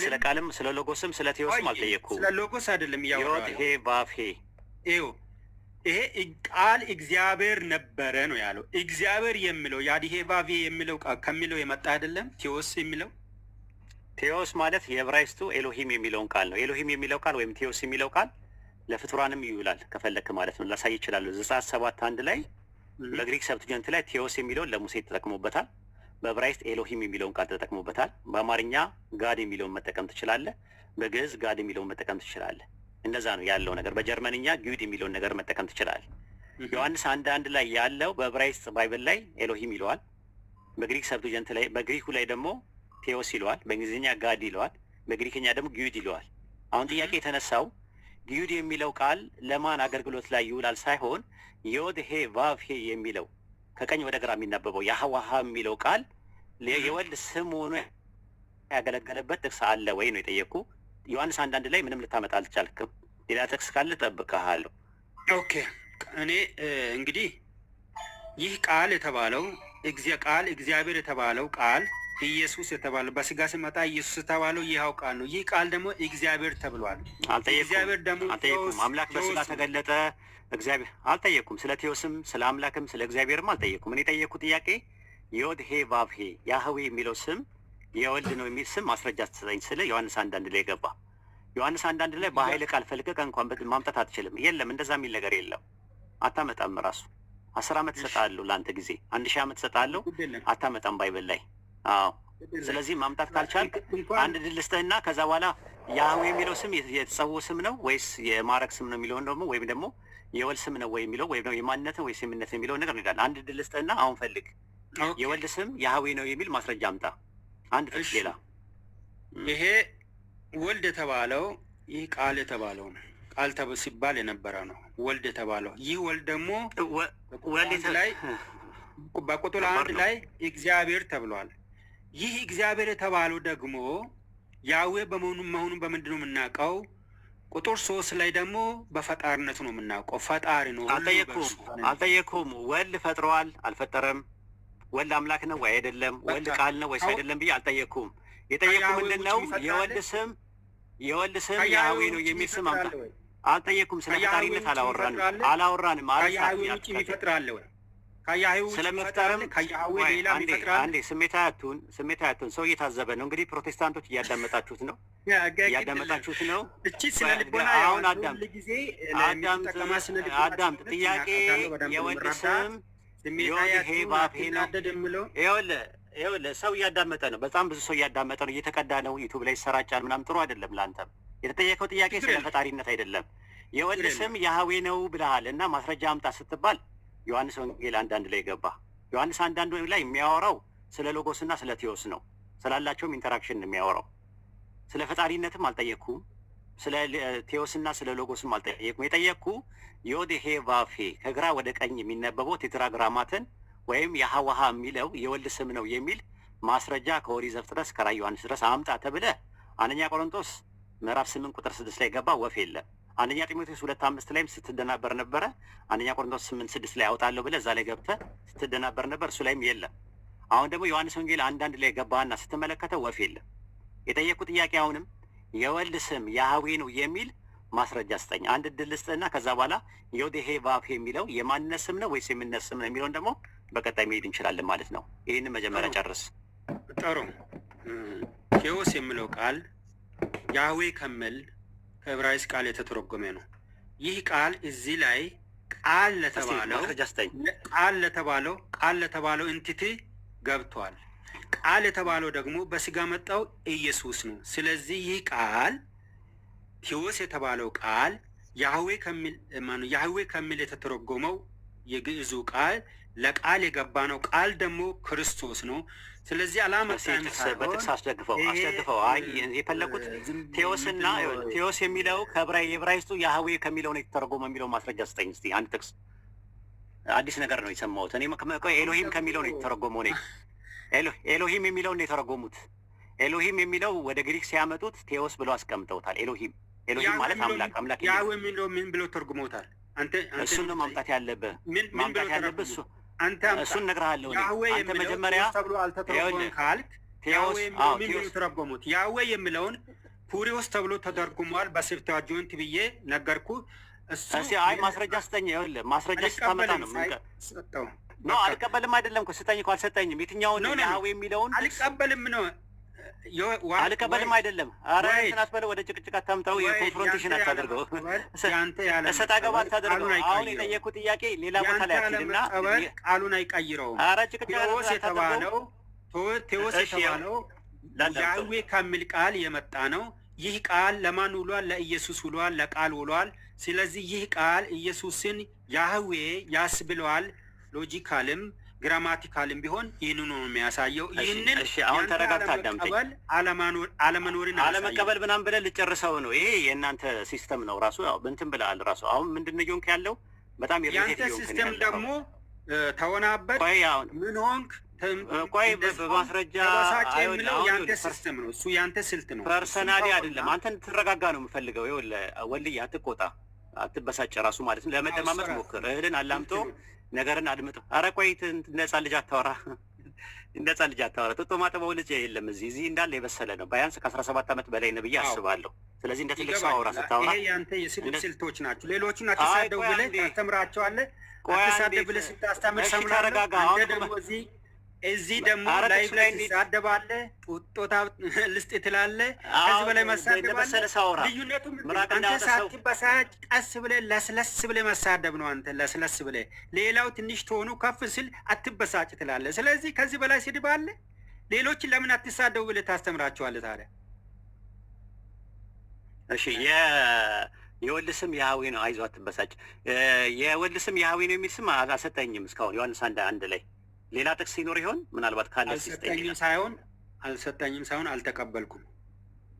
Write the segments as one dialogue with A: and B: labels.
A: ስለ ቃልም ስለ ሎጎስም ስለ ቴዎስም አልጠየቅኩም።
B: ስለ ሎጎስ አይደለም ያወራው
A: ይሄ ባፌ
B: ይሄ ቃል እግዚአብሔር ነበረ ነው ያለው። እግዚአብሔር የሚለው ያዲሄ ባፌ የሚለው ከሚለው የመጣ አይደለም። ቴዎስ የሚለው
A: ቴዎስ ማለት የዕብራይስጡ ኤሎሂም የሚለውን ቃል ነው። ኤሎሂም የሚለው ቃል ወይም ቴዎስ የሚለው ቃል ለፍጡራንም ይውላል ከፈለክ ማለት ነው። ላሳይ ይችላል። ዘጸአት 7:1 ላይ በግሪክ ሰብትጀንት ላይ ቴዎስ የሚለውን ለሙሴ ተጠቅሞበታል። በዕብራይስጥ ኤሎሂም የሚለውን ቃል ተጠቅሞበታል። በአማርኛ ጋድ የሚለውን መጠቀም ትችላለህ። በግዕዝ ጋድ የሚለውን መጠቀም ትችላለህ። እንደዛ ነው ያለው ነገር። በጀርመንኛ ጊዩድ የሚለውን ነገር መጠቀም ትችላለህ። ዮሐንስ 1:1 ላይ ያለው በዕብራይስጥ ባይብል ላይ ኤሎሂም ይለዋል። በግሪክ ሰብትጀንት ላይ በግሪኩ ላይ ደግሞ ቴዎስ ይለዋል። በእንግሊዝኛ ጋድ ይለዋል። በግሪክኛ ደግሞ ጊዩድ ይለዋል። አሁን ጥያቄ የተነሳው ጊዩድ የሚለው ቃል ለማን አገልግሎት ላይ ይውላል ሳይሆን ዮድ ሄ ቫቭ ሄ የሚለው ከቀኝ ወደ ግራ የሚነበበው ያህዋሃ የሚለው ቃል የወልድ ስም ሆኖ ያገለገለበት ጥቅስ አለ ወይ ነው የጠየቁ። ዮሐንስ 1:1 ላይ ምንም ልታመጣ አልቻልክም። ሌላ ጥቅስ ካለ እጠብቅሃለሁ።
B: ኦኬ እኔ እንግዲህ ይህ ቃል የተባለው እግዚአብሔር የተባለው ቃል ኢየሱስ የተባለው በስጋ ሲመጣ ኢየሱስ የተባለው ይኸው ቃል ነው። ይህ ቃል ደግሞ እግዚአብሔር ተብሏል።
A: አልጠየኩም። አምላክ በስጋ ተገለጠ እግዚአብሔር አልጠየኩም። ስለ ቴዎስም ስለ አምላክም ስለ እግዚአብሔርም አልጠየኩም። እኔ የጠየኩ ጥያቄ ዮድ ሄ ቫቭ ሄ ያህዌ የሚለው ስም የወልድ ነው የሚል ስም ማስረጃ ትሰጠኝ ስለ ዮሐንስ 1:1 ላይ ገባ። ዮሐንስ 1:1 ላይ በኃይለ ቃል ፈልቀቅ እንኳን ማምጣት አትችልም። የለም እንደዛ የሚል ነገር የለም። አታመጣም። ራሱ 10 ዓመት እሰጥሃለሁ ለአንተ ጊዜ 1000 ዓመት እሰጥሃለሁ። አታመጣም ባይብል ላይ። አዎ ስለዚህ ማምጣት ካልቻልክ አንድ ድል ልስጥህና ከዛ በኋላ ያህዌ የሚለው ስም የተጸውዖ ስም ነው ወይስ የማዕረግ ስም ነው የሚለውን ደግሞ ወይም ደግሞ የወልድ ስም ነው ወይ የሚለው ወይም ደግሞ የማንነት ወይስ የምንነት የሚለው ነገር እንሄዳለን። አንድ ድል ልስጥህና አሁን ፈልግ የወልድ ስም ያህዌ ነው የሚል ማስረጃ አምጣ። አንድ ፍች ሌላ
B: ይሄ ወልድ የተባለው ይህ ቃል የተባለው ነው። ቃል ሲባል የነበረ ነው ወልድ የተባለው። ይህ ወልድ ደግሞ ወልድ ላይ በቁጥር 1 ላይ እግዚአብሔር ተብሏል። ይህ እግዚአብሔር የተባለው ደግሞ ያህዌ መሆኑን በምንድን ነው የምናውቀው? ቁጥር 3 ላይ ደግሞ በፈጣሪነቱ ነው የምናውቀው። ፈጣሪ ነው።
A: አልጠየኩም። ወልድ ፈጥሯል አልፈጠረም? ወልድ አምላክ ነው ወይ አይደለም? ወልድ ቃል ነው ወይስ አይደለም ብዬ አልጠየኩም። የጠየኩ ምንድን ነው የወልድ ስም ያህዌ ነው የሚል ስም አምጣ። አልጠየኩም። ስለ ፈጣሪነት አላወራንም። ስለመፍጠርም አንዴ ስሜታዊ አትሁን። ሰው እየታዘበ ነው። እንግዲህ ፕሮቴስታንቶች እያዳመጣችሁት ነው። አሁን አዳምጥ። ጥያቄ የወልድ ስም ዮድ ሄ ቫቭ ሄ ነው። ይኸውልህ ሰው እያዳመጠ ነው። በጣም ብዙ ሰው እያዳመጠ ነው። እየተቀዳ ነው። ዩቱብ ላይ ይሰራጫል ምናምን። ጥሩ አይደለም። ለአንተም የተጠየቀው ጥያቄ ስለ ፈጣሪነት አይደለም። የወልድ ስም ያህዌ ነው ብለሃል እና ማስረጃ አምጣ ስትባል ዮሐንስ ወንጌል 1:1 ላይ ገባ። ዮሐንስ 1:1 ላይ የሚያወራው ስለ ሎጎስና ስለ ቴዎስ ነው። ስላላቸውም ኢንተራክሽን ነው የሚያወራው። ስለ ፈጣሪነትም አልጠየቅኩም። ስለ ቴዎስና ስለ ሎጎስም አልጠየቅኩም። የጠየቅኩ ዮድ ሄ ቫቭ ሄ ከግራ ወደ ቀኝ የሚነበበው ቴትራግራማትን ወይም ያህዋሃ የሚለው የወልድ ስም ነው የሚል ማስረጃ ከኦሪት ዘፍጥረት እስከ ራዕየ ዮሐንስ ድረስ አምጣ ተብለ አንደኛ ቆሮንቶስ ምዕራፍ 8 ቁጥር 6 ላይ ገባ። ወፍ የለም። አንደኛ ጢሞቴዎስ 2:5 ላይም ስትደናበር ነበረ። አንደኛ ቆሮንቶስ 8:6 ላይ አውጣለሁ ብለህ እዛ ላይ ገብተህ ስትደናበር ነበር። እሱ ላይም የለም። አሁን ደግሞ ዮሐንስ ወንጌል 1:1 ላይ ገባህና ስትመለከተው ወፍ የለም። የጠየቁ ጥያቄ አሁንም የወልድ ስም ያህዌ ነው የሚል ማስረጃ ስጠኝ። አንድ እድል ልስጥህና ከዛ በኋላ ዮድ ሄ ቫቭ ሄ የሚለው የማንነት ስም ነው ወይስ የምንነት ስም ነው የሚለውን ደግሞ በቀጣይ መሄድ እንችላለን ማለት ነው። ይህንን መጀመሪያ ጨርስ።
B: ጥሩ። ቴዎስ የሚለው ቃል ያህዌ ከሚል ከዕብራይስጥ ቃል የተተረጎመ ነው። ይህ ቃል እዚህ ላይ ቃል ለተባለው ኢንቲቲ ገብቷል። ቃል የተባለው ደግሞ በስጋ መጣው ኢየሱስ ነው። ስለዚህ ይህ ቃል ቴዎስ የተባለው ቃል ያህዌ ከሚል የተተረጎመው የግዕዙ ቃል ለቃል የገባ ነው። ቃል ደግሞ ክርስቶስ ነው። ስለዚህ
A: በጥቅስ አስደግፈው የፈለጉት ቴዎስ የሚለው የዕብራይስጡ ያህዌ ከሚለው ነው የተተረጎመ የሚለው ማስረጃ ስጠኝ እስኪ። አንድ ጥቅስ አዲስ ነገር ነው የሰማሁት እኔ። ኤሎሂም ከሚለው ነው የተተረጎመው። ኤሎሂም የሚለውን ነው የተረጎሙት። ኤሎሂም የሚለው ወደ ግሪክ ሲያመጡት ቴዎስ ብለው አስቀምጠውታል። ኤሎሂም ማለት አምላክ
B: ያህዌ የሚለው ምን ብለው ተርጉመውታል?
A: እሱን ነው ማምጣት ያለብህ እሱን እነግርሃለሁ። አንተ መጀመሪያ
B: ተብሎ አልተተረጎመም ካልክ
A: ቴዎስ
B: የሚሉ ተረጎሙት። ያዌ የሚለውን ኩሪዮስ ተብሎ ተተርጉሟል። በሴፕቱአጂንት ብዬ ነገርኩ።
A: እሱ አይ ማስረጃ ስጠኝ። ይኸውልህ ማስረጃ ስታመጣ ነው
B: ሰጠው።
A: ኖ አልቀበልም አይደለም እኮ ስጠኝ እኮ አልሰጠኝም። የትኛውን ያዌ የሚለውን
B: አልቀበልም ነው
A: አልቀበልም አይደለም። ኧረ እንትን አትበለው፣ ወደ ጭቅጭቅ አታምጣው፣ የኮንፍሮንቴሽን አታደርገው፣ እሰጥ አገባ አታደርገው። አሁን የጠየኩት ጥያቄ ሌላ ቦታ ላይ አትሂድና
B: ቃሉን አይቀይረውም።
A: ኧረ ጭቅጭቅ
B: ቴዎስ የተባለው ያዌ ከሚል ቃል የመጣ ነው። ይህ ቃል ለማን ውሏል? ለኢየሱስ ውሏል፣ ለቃል ውሏል። ስለዚህ ይህ ቃል ኢየሱስን ያህዌ ያስብለዋል። ሎጂካልም ግራማቲካልም ቢሆን ይህንኑ ነው የሚያሳየው። ይህንን
A: አሁን ተረጋግታ አዳምጠኝ።
B: አለመኖርን
A: አለመቀበል ምናምን ብለህ ልጨርሰው ነው። ይሄ የእናንተ ሲስተም ነው ራሱ እንትን ብለሃል ራሱ። አሁን ምንድን ነው እየሆንክ ያለው? በጣም
B: የአንተ ሲስተም ደግሞ ተወናበት። ምን ሆንክ?
A: ቆይ በማስረጃ
B: የሚለው ያንተ ሲስተም ነው። እሱ ያንተ ስልት ነው፣
A: ፐርሰናሊ አይደለም። አንተ እንድትረጋጋ ነው የምፈልገው። ይኸውልህ ወልዬ አትቆጣ፣ አትበሳጭ ራሱ ማለት ነው። ለመደማመጥ ሞክር፣ እህልን አላምጦ ነገርን አድምጥ። ኧረ ቆይ ነፃ ልጅ አታወራ፣ ነፃ ልጅ አታወራ። ጡጦ ማጠበው ልጅ የለም እዚህ እንዳለ የበሰለ ነው። ቢያንስ ከ17 ዓመት በላይ ነው ብዬ አስባለሁ። ስለዚህ እንደ ትልቅ ሰው አውራ ስታወራ።
B: ይሄ ያንተ የስልክ ስልቶች ናቸው። ሌሎቹን አትሳደቡ ብለህ ታስተምራቸዋለህ። አትሳደብ ብለህ ስታስተምር ሰምተህ አንተ ደግሞ እዚህ ደግሞ ላይቭ ላይ ትሳደባለህ፣ ጡጦታ ልስጥ ትላለህ። ከዚህ በላይ መሳደብ አለ? ልዩነቱ አንተ ሳትበሳጭ ቀስ ብለህ ለስለስ ብለህ መሳደብ ነው። አንተ ለስለስ ብለህ ሌላው ትንሽ ትሆኑ ከፍ ስል አትበሳጭ ትላለህ። ስለዚህ ከዚህ በላይ ስድብ አለ? ሌሎችን ለምን አትሳደቡ ብለህ ታስተምራቸዋለህ ታዲያ?
A: እሺ የወልድ ስም ያህዌ ነው። አይዞህ አትበሳጭ። የወልድ ስም ያህዌ ነው የሚል ስም አልሰጠኝም እስካሁን ዮሐንስ 1:1 ላይ ሌላ ጥቅስ ሲኖር ይሆን? ምናልባት ካለ
B: አልሰጠኝም ሳይሆን አልተቀበልኩም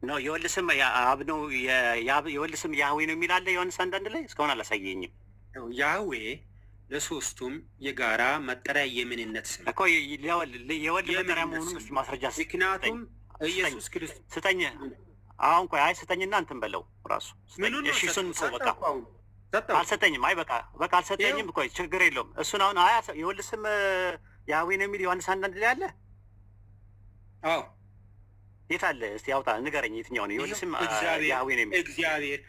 A: ነው። የወልድ ስም አብ ነው። የወልድ ስም ያህዌ ነው የሚል አለ ዮሐንስ 1:1 ላይ እስካሁን አላሳየኝም።
B: ያህዌ ለሶስቱም የጋራ መጠሪያ የምንነት ስም
A: እኮ የወልድ መጠሪያ መሆኑን እስኪ ማስረጃ
B: ምክንያቱም ኢየሱስ ክርስቶስ
A: ስጠኝ። አሁን ቆይ አይ ስጠኝና እንትን በለው ራሱ እሺ እሱን በቃ አልሰጠኝም። አይ በቃ አልሰጠኝም። ቆይ ችግር የለውም። እሱን አሁን አይ የወልድ ስም ያህዌ ነው የሚል ዮሐንስ 1:1 ላይ አለ።
B: አዎ
A: የት አለ? እስቲ አውጣ ንገረኝ። የትኛው ነው የወልድ ስም ያህዌ ነው የሚል?
B: እግዚአብሔር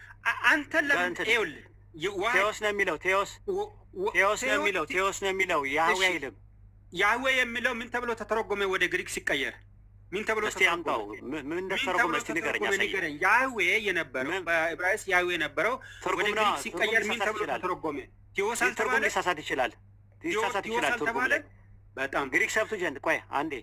B: አንተ ለምን ይኸውልህ
A: ቴዎስ ነው የሚለው ቴዎስ ነው የሚለው ያህዌ አይልም።
B: ያህዌ የሚለው ምን ተብሎ ተተረጎመ ወደ ግሪክ ሲቀየር? ምን ተብሎ
A: ተተረጎመ? ምን እንደተረጎመ እስቲ ንገረኝ።
B: ያህዌ የነበረው በዕብራይስጥ ያህዌ የነበረው ወደ ግሪክ ሲቀየር ምን ተብሎ ተተረጎመ? ቴዎስ አልተባለ?
A: ሊሳሳት ይችላል ትርጉም ላይ በጣም ግሪክ ሰብቱጀንት። ቆይ አንዴ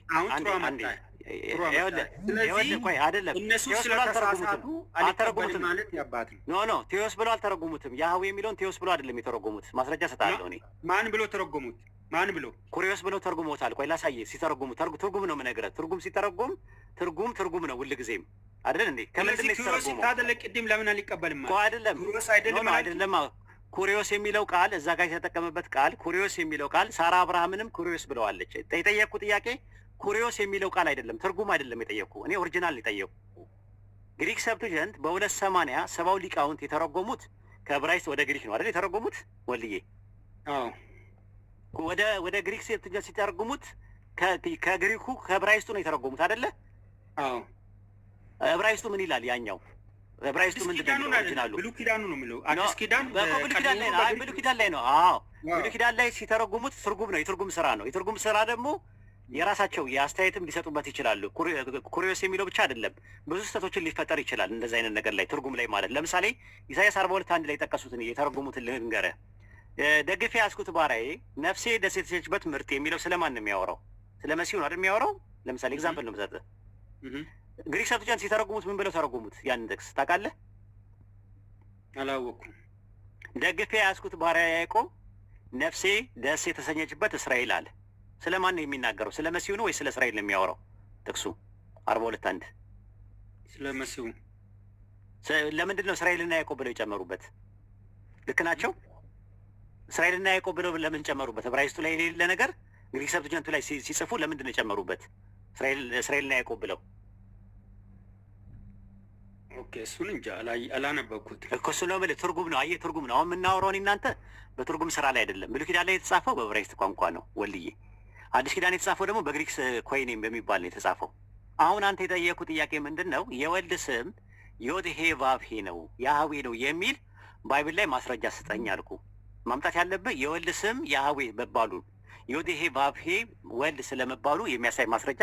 A: ቆይ አይደለም
B: እነሱ ስለተሳሳቱ አልተረጎሙትም ማለት ያባት ነው።
A: ኖ ቴዎስ ብሎ አልተረጎሙትም። ያህዌ የሚለውን ቴዎስ ብሎ አይደለም የተረጎሙት። ማስረጃ ሰጣለሁ እኔ።
B: ማን ብሎ ተረጎሙት? ማን ብሎ?
A: ኩሪዮስ ብሎ ተርጉሞታል። ቆይ ላሳየህ። ሲተረጉሙ ትርጉም ነው የምነግርህ። ትርጉም ሲተረጉም ትርጉም ነው ሁልጊዜም አይደል እንዴ? ከምንድን ነው የተረጎመው?
B: ታደለ ቅድም ለምን አልቀበልም?
A: ቆይ አይደለም ኩሪዮስ የሚለው ቃል እዛ ጋር የተጠቀመበት ቃል ኩሪዮስ የሚለው ቃል ሳራ አብርሃምንም ኩሪዮስ ብለዋለች። የጠየቅኩ ጥያቄ ኩሪዮስ የሚለው ቃል አይደለም፣ ትርጉም አይደለም የጠየቅኩ እኔ ኦሪጂናል የጠየቅኩ። ግሪክ ሰብቱጀንት በ280 ሰባው ሊቃውንት የተረጎሙት ከዕብራይስጥ ወደ ግሪክ ነው አይደል የተረጎሙት? ወልዬ ወደ ግሪክ ሰብቱጀንት ሲተረጉሙት ከግሪኩ ከዕብራይስጡ ነው የተረጎሙት አይደለ? ዕብራይስጡ ምን ይላል? ያኛው ዕብራይስጡ ምንድን ነው? ኦሪጂናሉ
B: ብሉይ ኪዳኑ ነው የሚለው። አዲስ ኪዳን
A: ብሉይ ኪዳን ላይ ነው። አዎ ብሉይ ኪዳን ላይ ሲተረጉሙት ትርጉም ነው፣ የትርጉም ስራ ነው። የትርጉም ስራ ደግሞ የራሳቸው የአስተያየትም ሊሰጡበት ይችላሉ። ኩሪዮስ የሚለው ብቻ አይደለም፣ ብዙ ስህተቶችን ሊፈጠር ይችላል እንደዚህ አይነት ነገር ላይ ትርጉም ላይ ማለት። ለምሳሌ ኢሳያስ 42:1 ላይ የጠቀሱትን የተረጉሙትን ልንገርህ። ደግፌ ያዝኩት ባሪያዬ ነፍሴ ደስ የተሰኘችበት ምርጥ የሚለው ስለማን ነው የሚያወራው? ስለ መሲሁ ነው አይደል የሚያወራው? ለምሳሌ ኤግዛምፕል ነው የምሰጥህ። ግሪክ ሰብቱጀንት ሲተረጉሙት ምን ብለው ተረጉሙት? ያንን ጥቅስ ታውቃለህ?
B: አላወኩም።
A: ደግፌ ያዝኩት ባሪያዬ ያዕቆብ ነፍሴ ደስ የተሰኘችበት እስራኤል አለ። ስለማን ነው የሚናገረው? ስለ መሲሁ ነው ወይ ስለ እስራኤል ነው የሚያወራው? ጥቅሱ 42:1
B: ስለ መሲሁ።
A: ለምንድን ነው እስራኤልና ያዕቆብ ብለው የጨመሩበት? ልክ ናቸው። እስራኤልና ያዕቆብ ብለው ለምን ጨመሩበት? ዕብራይስጡ ላይ የሌለ ነገር ግሪክ ሰብቱጀንቱ ላይ ሲጽፉ ለምንድን ነው የጨመሩበት? እስራኤልና ያዕቆብ ብለው።
B: ኦኬ እሱን እንጃ አላነበብኩት
A: እኮ። እሱ ነው የምልህ ትርጉም ነው። አየህ ትርጉም ነው። አሁን የምናወራውን እናንተ በትርጉም ስራ ላይ አይደለም። ብሉይ ኪዳን ላይ የተጻፈው በዕብራይስጥ ቋንቋ ነው ወልዬ። አዲስ ኪዳን የተጻፈው ደግሞ በግሪክ ኮይኔም በሚባል ነው የተጻፈው። አሁን አንተ የጠየቁ ጥያቄ ምንድነው? የወልድ ስም ዮድሄ ቫብሄ ነው ያህዌ ነው የሚል ባይብል ላይ ማስረጃ ስጠኝ አልኩ። ማምጣት ያለብህ የወልድ ስም ያህዌ መባሉን ዮድሄ ቫብሄ ወልድ ስለመባሉ የሚያሳይ ማስረጃ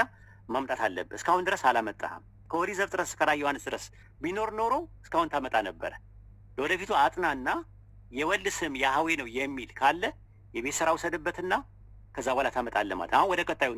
A: ማምጣት አለብህ። እስካሁን ድረስ አላመጣህም። ከኦሪት ዘፍጥረት እስከ ራዕየ ዮሐንስ ድረስ ቢኖር ኖሮ እስካሁን ታመጣ ነበረ። ለወደፊቱ አጥናና የወልድ ስም ያህዌ ነው የሚል ካለ የቤት ስራ ውሰድበትና ከዛ በኋላ ታመጣለህ ማለት። አሁን ወደ ቀጣዩ